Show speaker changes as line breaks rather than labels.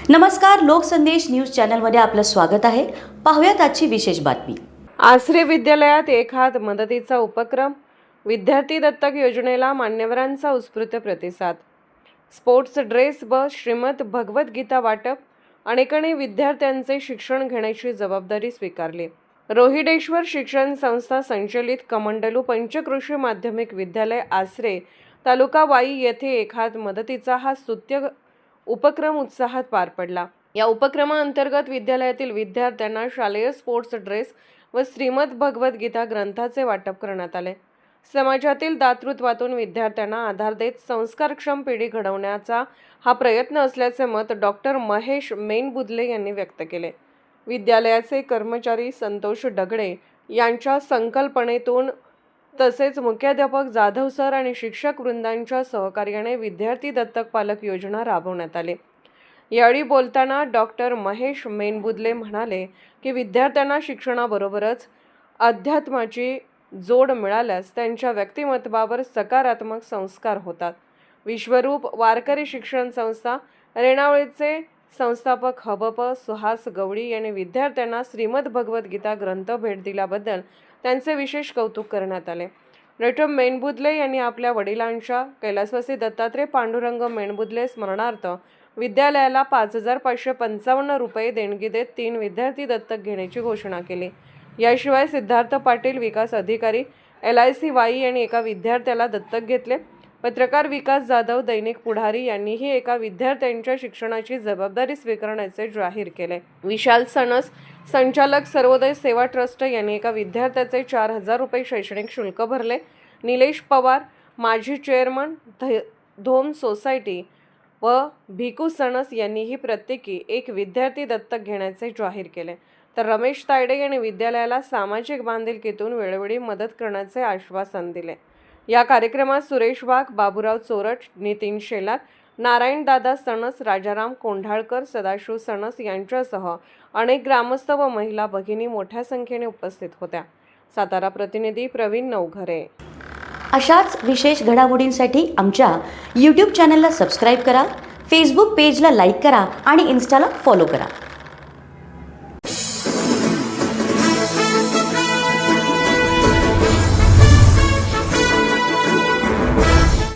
नमस्कार, लोकसंदेश न्यूज चॅनलमध्ये आपलं स्वागत आहे. पाहूयात आजची विशेष बातमी.
आसरे विद्यालयात एक हात मदतीचा उपक्रम, विद्यार्थी दत्तक योजनेला मान्यवरांचा उत्स्फूर्त प्रतिसाद. स्पोर्ट्स ड्रेस बस, श्रीमद भगवत गीता वाटप, अनेकांनी विद्यार्थ्यांचे शिक्षण घेण्याची जबाबदारी स्वीकारली. रोहिडेश्वर शिक्षण संस्था संचलित कमंडलू पंचकृषी माध्यमिक विद्यालय आसरे, तालुका वाई येथे एक हात मदतीचा हा स्तुत्य उपक्रम उत्साहात पार पडला. या उपक्रमाअंतर्गत विद्यालयातील विद्यार्थ्यांना शालेय स्पोर्ट्स ड्रेस व श्रीमद भगवत गीता ग्रंथाचे वाटप करण्यात आले. समाजातील दातृत्वातून विद्यार्थ्यांना आधार देत संस्कारक्षम पिढी घडवण्याचा हा प्रयत्न असल्याचे मत डॉक्टर महेश मेनबुदले यांनी व्यक्त केले. विद्यालयाचे कर्मचारी संतोष डगडे यांच्या संकल्पनेतून तसेच मुख्याध्यापक जाधव सर आणि शिक्षक वृंदांच्या सहकार्याने विद्यार्थी दत्तक पालक योजना राबवण्यात आली. यावेळी बोलताना डॉक्टर महेश मेनबुदले म्हणाले की विद्यार्थ्यांना शिक्षणाबरोबरच अध्यात्माची जोड मिळाल्यास त्यांच्या व्यक्तिमत्त्वावर सकारात्मक संस्कार होतात. विश्वरूप वारकरी शिक्षण संस्था रेणावळेचे संस्थापक हबप सुहास गवडी यांनी विद्यार्थ्यांना श्रीमद भगवत गीता ग्रंथ भेट दिल्याबद्दल त्यांचे विशेष कौतुक करण्यात आले. डॉक्टर मेनबुदले यांनी आपल्या वडिलांच्या कैलासवासी दत्तात्रय पांडुरंग मेनबुदले स्मरणार्थ विद्यालयाला 5,555 रुपये देणगी देत 3 विद्यार्थी दत्तक घेण्याची घोषणा केली. याशिवाय सिद्धार्थ पाटील विकास अधिकारी LIC वाई यांनी एका विद्यार्थ्याला दत्तक घेतले. पत्रकार विकास जाधव दैनिक पुढारी यांनीही एका विद्यार्थ्यांच्या शिक्षणाची जबाबदारी स्वीकारण्याचे जाहीर केले. विशाल सणस संचालक सर्वोदय सेवा ट्रस्ट यांनी एका विद्यार्थ्याचे 4,000 रुपये शैक्षणिक शुल्क भरले. निलेश पवार माजी चेअरमन धोम सोसायटी व भिकू सणस यांनीही प्रत्येकी एक विद्यार्थी दत्तक घेण्याचे जाहीर केले. तर रमेश तायडे यांनी विद्यालयाला सामाजिक बांधिलकीतून वेळोवेळी मदत करण्याचे आश्वासन दिले. या कार्यक्रमात सुरेश वाघ, बाबूराव चोरट, नितीन शेलार, नारायणदादा सणस, राजाराम कोंढाळकर, सदाशिव सणस यांच्यासह अनेक ग्रामस्थ व महिला भगिनी मोठ्या संख्येने उपस्थित होत्या. सातारा प्रतिनिधी प्रवीण नवघरे.
अशाच विशेष घडामोडींसाठी आमच्या YouTube चॅनलला सबस्क्राईब करा, फेसबुक पेजला लाईक करा आणि इन्स्टाला फॉलो करा.